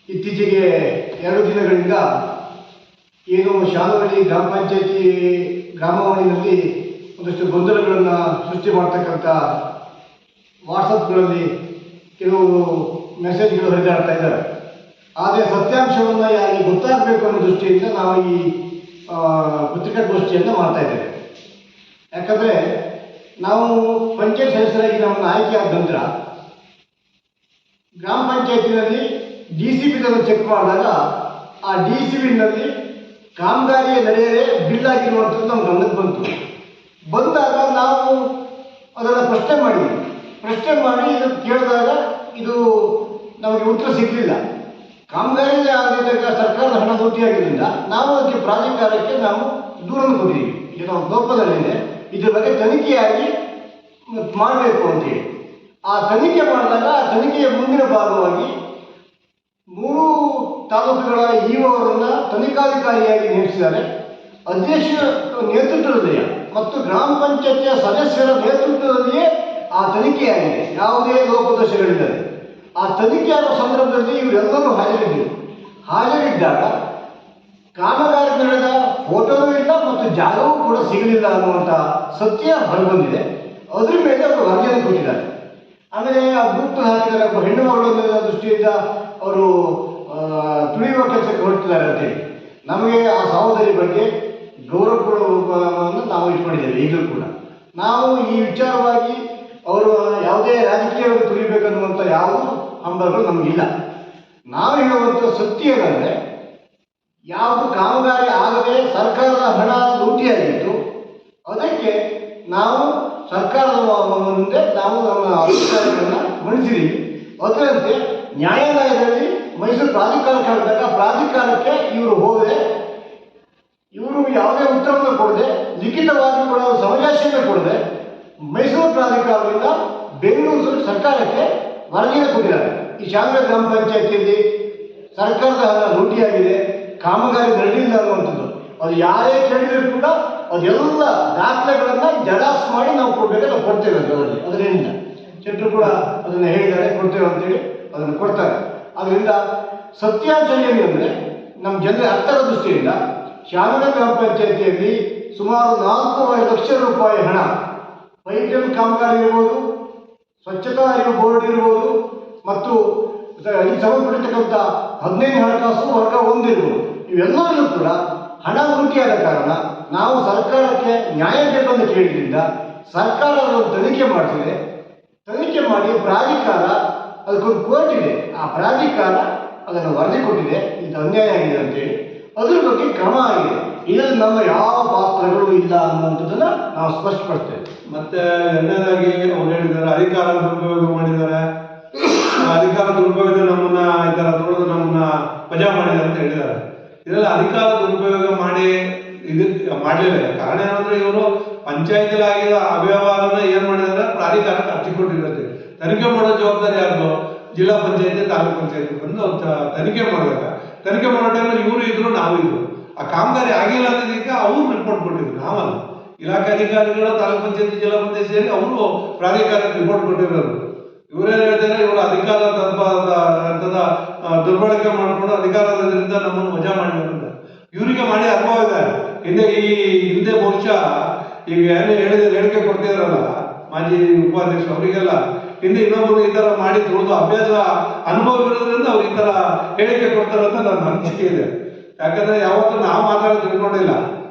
ಇತ್ತೀಚೆಗೆ 2 ದಿನಗಳಿಂದ ಏನು ಶಾಲೆಗಳಲ್ಲಿ ಗ್ರಾಮ ಪಂಚಾಯತಿ ಗ್ರಾಮವಾಣಿನಲ್ಲಿ ಒಂದಷ್ಟು ಗೊಂದಲಗಳನ್ನು ಸೃಷ್ಟಿ ಮಾಡ್ತಕ್ಕಂಥ ವಾಟ್ಸಪ್ಗಳಲ್ಲಿ ಕೆಲವು ಮೆಸೇಜ್ಗಳು ಹರಿದಾಡ್ತಾ ಇದ್ದಾರೆ. ಆದರೆ ಸತ್ಯಾಂಶವನ್ನು ಯಾರಿಗೆ ಗೊತ್ತಾಗಬೇಕು ಅನ್ನೋ ದೃಷ್ಟಿಯಿಂದ ನಾವು ಈ ಪತ್ರಿಕಾಗೋಷ್ಠಿಯನ್ನು ಮಾಡ್ತಾ ಇದ್ದೇವೆ. ಯಾಕಂದರೆ ನಾವು ಪಂಚಾಯತ್ ಸದಸ್ಯರಾಗಿ ನಮ್ಮನ್ನು ಆಯ್ಕೆ ಆದ ನಂತರ ಗ್ರಾಮ ಪಂಚಾಯತಿನಲ್ಲಿ DCP ಚೆಕ್ ಮಾಡಿದಾಗ ಆ DCPನಲ್ಲಿ ಕಾಮಗಾರಿ ನಡೆಯದೆ ಬಿಲ್ ಆಗಿರುವಂಥದ್ದು ನಮ್ಮ ಗಮನಕ್ಕೆ ಬಂದಾಗ ನಾವು ಅದನ್ನು ಪ್ರಶ್ನೆ ಮಾಡಿ ಇದು ಕೇಳಿದಾಗ ಇದು ನಮಗೆ ಉತ್ತರ ಸಿಗಲಿಲ್ಲ. ಕಾಮಗಾರಿ ಆಗಿದ್ದಾಗ ಸರ್ಕಾರದ ಹಣ ಲೂಟಿಯಾಗಿದ್ದರಿಂದ ನಾವು ಅದಕ್ಕೆ ಪ್ರಾಧಿಕಾರಕ್ಕೆ ನಾವು ದೂರನ್ನು ಕೊಟ್ಟಿದ್ದೀವಿ. ಇದು ನಾವು ಲೋಪದಲ್ಲಿದೆ, ಇದ್ರ ಬಗ್ಗೆ ತನಿಖೆಯಾಗಿ ಮಾಡಬೇಕು ಅಂತೇಳಿ. ಆ ತನಿಖೆ ಮಾಡಿದಾಗ ಆ ತನಿಖೆಯ ಮುಂದಿನ ಭಾಗವಾಗಿ 3 ತಾಲೂಕುಗಳ EO ಅವರನ್ನು ತನಿಖಾಧಿಕಾರಿಯಾಗಿ ನೇಮಿಸಿದ್ದಾರೆ. ಅಧ್ಯಕ್ಷರ ನೇತೃತ್ವದಲ್ಲಿಯೇ ಮತ್ತು ಗ್ರಾಮ ಪಂಚಾಯತಿಯ ಸದಸ್ಯರ ನೇತೃತ್ವದಲ್ಲಿಯೇ ಆ ತನಿಖೆಯಾಗಿದೆ, ಯಾವುದೇ ಲೋಪದೋಷಗಳಿಲ್ಲದೆ. ಆ ತನಿಖೆಯಾದ ಸಂದರ್ಭದಲ್ಲಿ ಇವರೆಲ್ಲರೂ ಹಾಜರಿದ್ದಾಗ ಕಾಮಗಾರಿ ನಡೆದ ಫೋಟೋನೂ ಇಲ್ಲ ಮತ್ತು ಜಾಗವೂ ಕೂಡ ಸಿಗಲಿಲ್ಲ ಅನ್ನುವಂಥ ಸತ್ಯ ಹೊರಬಂದಿದೆ. ಅದ್ರ ಮೇಲೆ ಅವರು ವರದಿಯನ್ನು ಕೊಟ್ಟಿದ್ದಾರೆ. ಆಮೇಲೆ ಆ ಗ್ರೂಪ್ ಹಾಕಿದ್ದಾರೆ, ಹೆಣ್ಣು ಮಗಳ ದೃಷ್ಟಿಯಿಂದ ಅವರು ತುಳಿಯುವ ಕೆಲಸಕ್ಕೆ ಹೊರಟಿದ್ದಾರೆ ಅಂತೇಳಿ. ನಮಗೆ ಆ ಸಹೋದರಿ ಬಗ್ಗೆ ಗೌರವಪೂರ್ವಕವನ್ನು ನಾವು ಇಟ್ಕೊಂಡಿದ್ದೇವೆ. ಈಗಲೂ ಕೂಡ ನಾವು ಈ ವಿಚಾರವಾಗಿ ಅವರು ಯಾವುದೇ ರಾಜಕೀಯವಾಗಿ ತುಳಿಬೇಕನ್ನುವಂಥ ಯಾವುದೂ ಹಂಬಲಗಳು ನಮಗಿಲ್ಲ. ನಾವು ಹೇಳುವಂಥ ಸತ್ಯ ಏನಂದರೆ, ಯಾವುದು ಕಾಮಗಾರಿ ಆಗದೆ ಸರ್ಕಾರದ ಹಣ ಲೂಟಿಯಾಗಿತ್ತು, ಅದಕ್ಕೆ ನಾವು ಸರ್ಕಾರದ ಮುಂದೆ ನಾವು ನಮ್ಮ ಅಭಿಪ್ರಾಯಗಳನ್ನು ಮಂಡಿಸಿದ್ದೀವಿ. ಅದರಂತೆ ನ್ಯಾಯಾಲಯದಲ್ಲಿ ಮೈಸೂರು ಪ್ರಾಧಿಕಾರಕ್ಕೆ ಹೇಳಿದಾಗ ಪ್ರಾಧಿಕಾರಕ್ಕೆ ಇವರು ಹೋದರೆ ಇವರು ಯಾವುದೇ ಉತ್ತರವನ್ನು ಕೊಡದೆ, ಲಿಖಿತವಾಗಿ ಕೂಡ ಸಮಜಾಶಯನ್ನು ಕೊಡದೆ ಮೈಸೂರು ಪ್ರಾಧಿಕಾರದಿಂದ ಬೆಂಗಳೂರು ಸರ್ಕಾರಕ್ಕೆ ವರದಿಯನ್ನು ಕೊಟ್ಟಿದ್ದಾರೆ. ಈ ಶಾಂಘೈ ಗ್ರಾಮ ಪಂಚಾಯತಿಯಲ್ಲಿ ಸರ್ಕಾರದ ಹಣ ಲೂಟಿಯಾಗಿದೆ, ಕಾಮಗಾರಿ ನಡೆದಿಲ್ಲ ಅನ್ನುವಂಥದ್ದು. ಅದು ಯಾರೇ ಕೇಳಿದರೂ ಕೂಡ ಅದೆಲ್ಲ ದಾಖಲೆಗಳನ್ನು ಜೆರಾಕ್ಸ್ ಮಾಡಿ ನಾವು ಕೊಡಬೇಕು, ನಾವು ಕೊಡ್ತೇವೆ ಅದರಲ್ಲಿ. ಅದರಿಂದ ಶೆಟ್ಟರು ಕೂಡ ಅದನ್ನು ಹೇಳಿದ್ದಾರೆ, ಕೊಡ್ತೇವೆ ಅಂತೇಳಿ ಅದನ್ನು ಕೊಡ್ತಾರೆ. ಅದರಿಂದ ಸತ್ಯಾಂಶ ಏನು ಅಂದರೆ, ನಮ್ಮ ಜನರ ಅರ್ಥದ ದೃಷ್ಟಿಯಿಂದ ಶಾಂಘೈ ಗ್ರಾಮ ಪಂಚಾಯತಿಯಲ್ಲಿ ಸುಮಾರು 4.5 ಲಕ್ಷ ರೂಪಾಯಿ ಹಣ ಪೈಪ್ಲೈನ್ ಕಾಮಗಾರಿ ಇರ್ಬೋದು, ಸ್ವಚ್ಛತಾ ಬೋರ್ಡ್ ಇರ್ಬೋದು ಮತ್ತು ಈ ಸಂಬಂಧಪಟ್ಟಿರ್ತಕ್ಕಂಥ 15 ಹಣಕಾಸು ವರ್ಗ 1 ಇರ್ಬೋದು, ಇವೆಲ್ಲವೂ ಕೂಡ ಹಣ ಲೂಟಿಯಾದ ಕಾರಣ ನಾವು ಸರ್ಕಾರಕ್ಕೆ ನ್ಯಾಯ ಬೇಕಂತ ಕೇಳಿದ್ರಿಂದ ಸರ್ಕಾರ ಅದನ್ನು ತನಿಖೆ ಮಾಡಿಸಿದೆ. ತನಿಖೆ ಮಾಡಿ ಪ್ರಾಧಿಕಾರ, ಅದಕ್ಕೊಂದು ಕೋರ್ಟ್ ಇದೆ, ಆ ಪ್ರಾಧಿಕಾರ ಅದನ್ನು ವರದಿ ಕೊಟ್ಟಿದೆ, ಇದು ಅನ್ಯಾಯ ಆಗಿದೆ ಅಂತೇಳಿ. ಅದ್ರ ಬಗ್ಗೆ ಕ್ರಮ ಆಗಿದೆ. ಇದರಲ್ಲಿ ನಮ್ಮ ಯಾವ ಪಾತ್ರಗಳು ಇಲ್ಲ ಅನ್ನುವಂಥದ್ದನ್ನು ನಾವು ಸ್ಪಷ್ಟಪಡ್ತೇವೆ. ಮತ್ತೆ ಎರಡನೇದಾಗಿ ಅವ್ರು ಹೇಳಿದ್ದಾರೆ ಅಧಿಕಾರ ದುರುಪಯೋಗ ಮಾಡಿದ್ದಾರೆ, ಅಧಿಕಾರ ದುರುಪಯೋಗ ನಮ್ಮನ್ನ ಈ ತರ ತೊಳೆದು ನಮ್ಮನ್ನ ವಜಾ ಮಾಡಿದ್ದಾರೆ ಅಂತ ಹೇಳಿದ್ದಾರೆ. ಇದೆಲ್ಲ ಅಧಿಕಾರ ದುರುಪಯೋಗ ಮಾಡಿ ಇದಕ್ಕೆ ಮಾಡಲಿಲ್ಲ. ಕಾರಣ ಏನಂದ್ರೆ ಇವರು ಪಂಚಾಯತಿಲಿ ಆಗಿರೋ ಅವ್ಯವಹಾರನ ಏನ್ ಮಾಡಿದ್ದಾರೆ, ಪ್ರಾಧಿಕಾರಕ್ಕೆ ಹಚ್ಚಿಕೊಟ್ಟಿರುತ್ತೆ. ತನಿಖೆ ಮಾಡೋ ಜವಾಬ್ದಾರಿ ಯಾರು? ಜಿಲ್ಲಾ ಪಂಚಾಯತಿ, ತಾಲೂಕು ಪಂಚಾಯತಿ ಬಂದು ತನಿಖೆ ಮಾಡಬೇಕು. ತನಿಖೆ ಮಾಡೋ ಟೈಮಲ್ಲಿ ಇವರು ಇದ್ರು, ನಾವು ಇದ್ರು. ಆ ಕಾಮಗಾರಿ ಆಗಿಲ್ಲ ಅನ್ನೋದಕ್ಕೆ ಅವ್ರು ರಿಪೋರ್ಟ್ ಕೊಟ್ಟಿದ್ರು, ನಾವಲ್ಲ. ಇಲಾಖೆ ಅಧಿಕಾರಿಗಳು ತಾಲೂಕು ಪಂಚಾಯತಿ, ಜಿಲ್ಲಾ ಪಂಚಾಯತಿ ಸೇರಿ ಅವರು ಪ್ರಾಧಿಕಾರಕ್ಕೆ ರಿಪೋರ್ಟ್ ಕೊಟ್ಟಿರೋರು. ಇವರೇನು ಹೇಳ್ತಾರೆ, ಇವರು ಅಧಿಕಾರದ ದುರ್ಬಳಕೆ ಮಾಡಿಕೊಂಡು ಅಧಿಕಾರದಿಂದ ನಮ್ಮನ್ನು ವಜಾ ಮಾಡಿದ್ದಾರೆ. ಇವರಿಗೆ ಮಾಡಿ ಅನುಭವ ಇದೆ. ಹಿಂದೆ ಬಹುಶಃ ಈಗ ಏನು ಹೇಳಿಕೆ ಕೊಡ್ತಿದಾರಲ್ಲ ಮಾಜಿ ಉಪಾಧ್ಯಕ್ಷರು, ಅವರಿಗೆಲ್ಲ ಹಿಂದೆ ಇನ್ನೊಬ್ಬರು ಈ ತರ ಮಾಡಿ ತುಳಿದು ಅಭ್ಯಾಸ ಅನುಭವ ಇರೋದ್ರಿಂದ ಅವ್ರು ಈ ತರ ಹೇಳಿಕೆ ಕೊಡ್ತಾರೆ ಅಂತ ನನ್ನ ಅನಿಸಿಕೆ ಇದೆ. ಯಾಕಂದ್ರೆ ಯಾವತ್ತೂ ನಾವು ಮಾತಾಡೋದು ತಿಳ್ಕೊಂಡಿಲ್ಲ.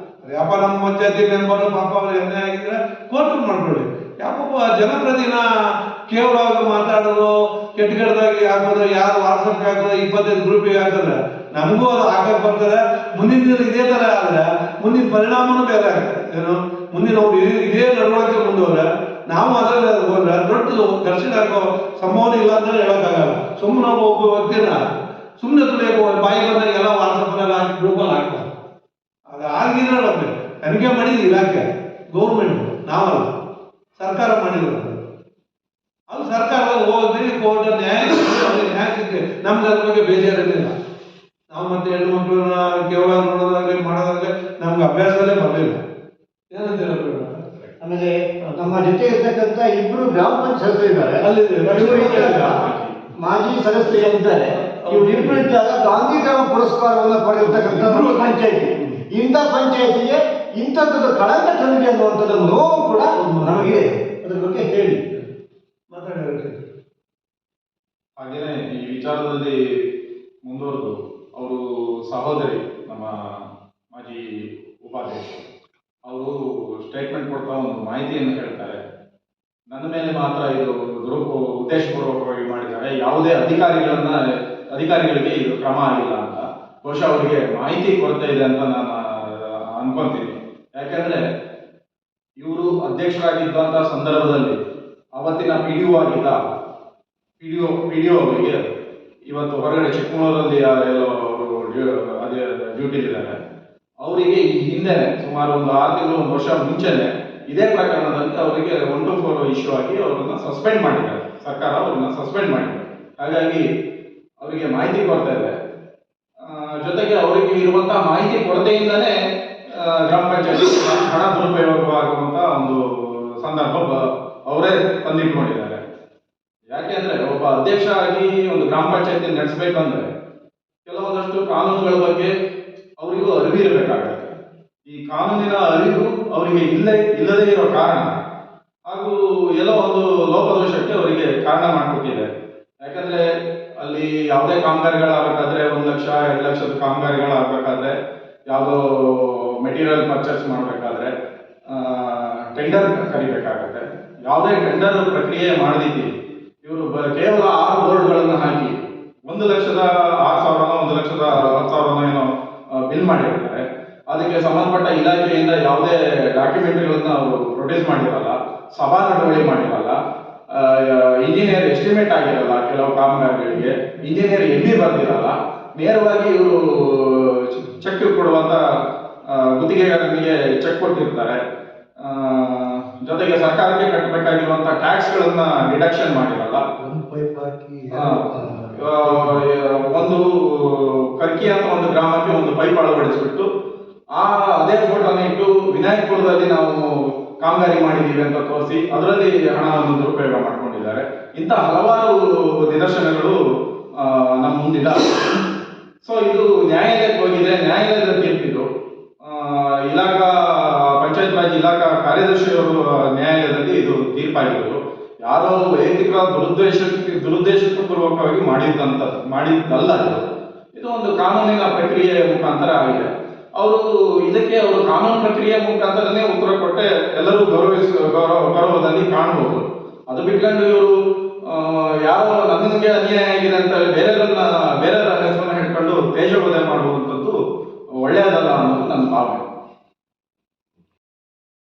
ಯಾಪ ನಮ್ಮ ಪಂಚಾಯತಿ ಮೆಂಬರ್ ಪಾಪ ಅವ್ರು ಎಣ್ಣೆ ಆಗಿದ್ರೆ ಕೋರ್ಟ್ ಮಾಡ್ಕೊಳ್ಳಿ. ಯಾಕಪ್ಪ ಜನಪ್ರತಿನ ಕೇವಲವಾಗಿ ಮಾತಾಡೋದು, ಕೆಟ್ಟದಾಗಿ ಹಾಕೋದು, ಯಾರು ವಾಟ್ಸಪ್ಗೆ ಹಾಕೋದು, 25 ಗ್ರೂಪಿಗೆ ಹಾಕಿದ್ರೆ ನಮಗೂ ಅದು ಹಾಕಕ್ಕೆ ಬರ್ತದೆ. ಮುಂದಿನ ದಿನ ಇದೇ ತರ ಆದ್ರೆ ಮುಂದಿನ ಪರಿಣಾಮನೂ ಬೇರೆ ಆಗ್ತದೆ. ಏನು ಮುಂದಿನ ಅವ್ರು ಇದೇ ನಡವಳಿಕೆ ಮುಂದುವರೆ ನಾವು ಅದರಲ್ಲಿ ಹೋದ್ರೆ ದೊಡ್ಡದು ಘರ್ಷಣೆ ಹಾಕೋ ಸಂಭಾವನೆ ಇಲ್ಲ ಅಂತ ಹೇಳೋಕ್ಕಾಗಲ್ಲ. ಸುಮ್ಮನೆ ಒಬ್ಬ ವ್ಯಕ್ತಿನ ಸುಮ್ಮನೆ ತುಳಿಯೋ ಬಾಯಿ ಬಂದಾಗ ಎಲ್ಲ ವಾಟ್ಸಪ್ನಲ್ಲಿ ಹಾಕಿ ಗ್ರೂಪಲ್ಲಿ ಹಾಕ್ತಾರೆ. ಅದು ಆಗಿದ್ರೆ ತನಿಖೆ ಮಾಡಿದ ಇಲಾಖೆ, ಗೌರ್ಮೆಂಟ್, ನಾವಲ್ಲ, ಸರ್ಕಾರ ಮಾಡಿದ್ರು. ಅದು ಸರ್ಕಾರದಲ್ಲಿ ಹೋಗಿ ಕೋರ್ಟ್ ನ್ಯಾಯ ಸಿಗ್ತದೆ. ನಮ್ಗೆ ಅದ್ರ ಬಗ್ಗೆ ಬೇಜಾರಿರಲಿಲ್ಲ. ನಾವು ಮತ್ತೆ ಹೆಣ್ಣು ಮಕ್ಕಳನ್ನ ಕೇವಲ ನೋಡೋದಾಗ್ಲಿ ಮಾಡೋದಾಗ್ಲಿ ನಮ್ಗೆ ಅಭ್ಯಾಸದಲ್ಲೇ ಬರಲಿಲ್ಲ. ಏನಂತ ಹೇಳ್ಬೇಕು. ಆಮೇಲೆ ನಮ್ಮ ಜೊತೆ ಇರ್ತಕ್ಕಂಥ 2 ಗ್ರಾಮ ಪಂಚಾಯತ್ ಸದಸ್ಯರಿದ್ದಾರೆ. ಅಲ್ಲಿ ಮಾಜಿ ಸದಸ್ಯರಿದ್ದಾರೆ. ಇವರು ಇಬ್ಬರು ಇದ್ದಾಗ ಗಾಂಧಿ ಗ್ರಾಮ ಪುರಸ್ಕಾರವನ್ನು ಪಡೆದಿರ್ತಕ್ಕಂಥ ಒಂದು ಪಂಚಾಯತಿ. ಇಂಥ ಪಂಚಾಯತಿಗೆ ಇಂಥದ್ದು ಕಳಂಕ ತಂದಿದೆ ಅನ್ನುವಂಥದ್ದು ನೋವು ಕೂಡ ನಮಗಿದೆ. ಅದ್ರ ಬಗ್ಗೆ ಹೇಳಿ ಮಾತಾಡೋದು. ಹಾಗೇನೆ ಈ ವಿಚಾರದಲ್ಲಿ ಮುಂದುವರೆದು ಅವರು ಸಹೋದರಿ ನಮ್ಮ ಮಾಜಿ ಉಪಾಧ್ಯಕ್ಷರು ಅವರು ಸ್ಟೇಟ್ಮೆಂಟ್ ಕೊಡ್ತಾ ಒಂದು ಮಾಹಿತಿಯನ್ನು ಹೇಳ್ತಾರೆ. ನನ್ನ ಮೇಲೆ ಮಾತ್ರ ಇದು ಉದ್ದೇಶಪೂರ್ವಕವಾಗಿ ಮಾಡಿದ್ದಾರೆ, ಯಾವುದೇ ಅಧಿಕಾರಿಗಳಿಗೆ ಇದು ಕ್ರಮ ಆಗಿಲ್ಲ ಅಂತ. ಬಹುಶಃ ಅವರಿಗೆ ಮಾಹಿತಿ ಕೊರತೆ ಇದೆ ಅಂತ ನಾನು ಅನ್ಕೊಂತೀನಿ. ಯಾಕೆಂದ್ರೆ ಇವರು ಅಧ್ಯಕ್ಷರಾಗಿದ್ದಂಥ ಸಂದರ್ಭದಲ್ಲಿ ಅವತ್ತಿನ PDO ಆಗಿದ್ದ PDO ಅವರಿಗೆ ಇವತ್ತು ಹೊರಗಡೆ ಚಿಕ್ಕಮಗಳೂರಲ್ಲಿ ಎಲ್ಲೋ ಅದೇ ಡ್ಯೂಟಿಲಿದ್ದಾರೆ. ಅವರಿಗೆ ಈ ಹಿಂದೆ ಸುಮಾರು ಒಂದು 6 ತಿಂಗಳು 1 ವರ್ಷ ಮುಂಚೆನೆ ಇದೇ ಪ್ರಕರಣದಲ್ಲಿ ಅವರಿಗೆ 124 ಇಶ್ಯೂ ಆಗಿ ಅವರನ್ನ ಸಸ್ಪೆಂಡ್ ಮಾಡಿದ್ದಾರೆ. ಸರ್ಕಾರ ಅವರನ್ನ ಸಸ್ಪೆಂಡ್ ಮಾಡಿದ್ದಾರೆ. ಹಾಗಾಗಿ ಅವರಿಗೆ ಮಾಹಿತಿ ಕೊರತೆ ಇದೆ. ಜೊತೆಗೆ ಅವರಿಗೆ ಇರುವಂತಹ ಮಾಹಿತಿ ಕೊರತೆಯಿಂದನೇ ಗ್ರಾಮ ಪಂಚಾಯತ್ ಹಣ ದುರುಪಯೋಗವಾಗುವಂತ ಒಂದು ಸಂದರ್ಭ ಅವರೇ ತಂದಿಟ್ಕೊಂಡಿದ್ದಾರೆ. ಯಾಕೆಂದ್ರೆ ಒಬ್ಬ ಅಧ್ಯಕ್ಷ ಆಗಿ ಒಂದು ಗ್ರಾಮ ಪಂಚಾಯತಿ ನಡೆಸಬೇಕಂದ್ರೆ ಕೆಲವೊಂದಷ್ಟು ಕಾನೂನುಗಳ ಬಗ್ಗೆ ಅವರಿಗೂ ಅರಿವು ಇರಬೇಕಾಗುತ್ತೆ. ಈ ಕಾನೂನಿನ ಅರಿವು ಅವರಿಗೆ ಇಲ್ಲದೇ ಇರೋ ಕಾರಣ ಹಾಗೂ ಎಲ್ಲೋ ಒಂದು ಲೋಪದೋಷಕ್ಕೆ ಅವರಿಗೆ ಕಾರಣ ಮಾಡಿಕೊಟ್ಟಿದೆ. ಯಾಕಂದ್ರೆ ಅಲ್ಲಿ ಯಾವುದೇ ಕಾಮಗಾರಿಗಳಾಗಬೇಕಾದ್ರೆ 1 ಲಕ್ಷ 2 ಲಕ್ಷದ ಕಾಮಗಾರಿಗಳಾಗಬೇಕಾದ್ರೆ ಯಾವುದೋ ಮೆಟೀರಿಯಲ್ ಪರ್ಚೇಸ್ ಮಾಡಬೇಕಾದ್ರೆ ಟೆಂಡರ್ ಕರಿಬೇಕಾಗತ್ತೆ. ಯಾವುದೇ ಟೆಂಡರ್ ಪ್ರಕ್ರಿಯೆ ಮಾಡದಿದ್ದೀವಿ ಇವರು ಕೇವಲ 6 ಬೋರ್ಡ್ಗಳನ್ನು ಹಾಕಿ 1,06,000 1,60,000 ಏನೋ ಬಿಲ್ ಮಾಡಿರ್ತಾರೆ. ಅದಕ್ಕೆ ಸಂಬಂಧಪಟ್ಟ ಇಲಾಖೆಯಿಂದ ಯಾವುದೇ ಡಾಕ್ಯುಮೆಂಟ್ಗಳನ್ನ ಅವರು ಪ್ರೊಡ್ಯೂಸ್ ಮಾಡಿರಲ್ಲ, ಸಭಾ ನಡವಳಿ ಮಾಡಿರಲ್ಲ, ಇಂಜಿನಿಯರ್ ಎಸ್ಟಿಮೇಟ್ ಆಗಿರಲ್ಲ, ಕೆಲವು ಕಾಮಗಾರಿಗಳಿಗೆ ಇಂಜಿನಿಯರ್ ಎಲ್ಲಿ ಬರ್ದಿರಲ್ಲ. ನೇರವಾಗಿ ಇವರು ಚೆಕ್ ಕೊಡುವಂತ ಗುತ್ತಿಗೆಗಾರನಿಗೆ ಚೆಕ್ ಕೊಟ್ಟಿರ್ತಾರೆ. ಜೊತೆಗೆ ಸರ್ಕಾರಕ್ಕೆ ಕಟ್ಟಬೇಕಾಗಿರುವಂತ ಟ್ಯಾಕ್ಸ್ಗಳನ್ನ ಡಿಡಕ್ಷನ್ ಮಾಡಿರಲ್ಲ. ಒಂದು ಕರ್ಕಿ ಅಂತ ಒಂದು ಗ್ರಾಮಕ್ಕೆ ಒಂದು ಪೈಪ್ ಅಳವಡಿಸ್ಬಿಟ್ಟು ಅದೇ ಫೋಟೋನ ಇಟ್ಟು ವಿನಾಯಕಪುರದಲ್ಲಿ ನಾವು ಕಾಮಗಾರಿ ಮಾಡಿದೀವಿ ಅಂತ ತೋರಿಸಿ ಅದರಲ್ಲಿ ಹಣವನ್ನು ದುರುಪಯೋಗ ಮಾಡ್ಕೊಂಡಿದ್ದಾರೆ. ಇಂಥ ಹಲವಾರು ನಿದರ್ಶನಗಳು ನಮ್ಮ ಮುಂದಿದ್ದಾವೆ. ಸೊ ಇದು ನ್ಯಾಯಾಲಯಕ್ಕೆ ಹೋಗಿದೆ. ನ್ಯಾಯಾಲಯದ ತೀರ್ಪಿದು ಇಲಾಖಾ ಪಂಚಾಯತ್ ರಾಜ್ ಇಲಾಖಾ ಕಾರ್ಯದರ್ಶಿಯವರು ನ್ಯಾಯಾಲಯದಲ್ಲಿ ಇದು ತೀರ್ಪಾಗಿರೋದು. ಯಾರೋ ವೈಯಕ್ತಿಕ ದುರುದ್ದೇಶಪೂರ್ವಕವಾಗಿ ಮಾಡಿದ್ದಲ್ಲ. ಇದು ಒಂದು ಕಾನೂನಿನ ಪ್ರಕ್ರಿಯೆಯ ಮುಖಾಂತರ ಆಗಿದೆ. ಅವರು ಕಾನೂನು ಪ್ರಕ್ರಿಯೆ ಮುಖಾಂತರನೇ ಉತ್ತರ ಕೊಟ್ಟೆ ಎಲ್ಲರೂ ಗೌರವದಲ್ಲಿ ಕಾಣಬಹುದು. ಅದು ಬಿಟ್ಕೊಂಡು ಇವರು ಯಾರೋ ನನಗೆ ಅನ್ಯಾಯ ಆಗಿದೆ ಅಂತ ಬೇರೆಯವರನ್ನ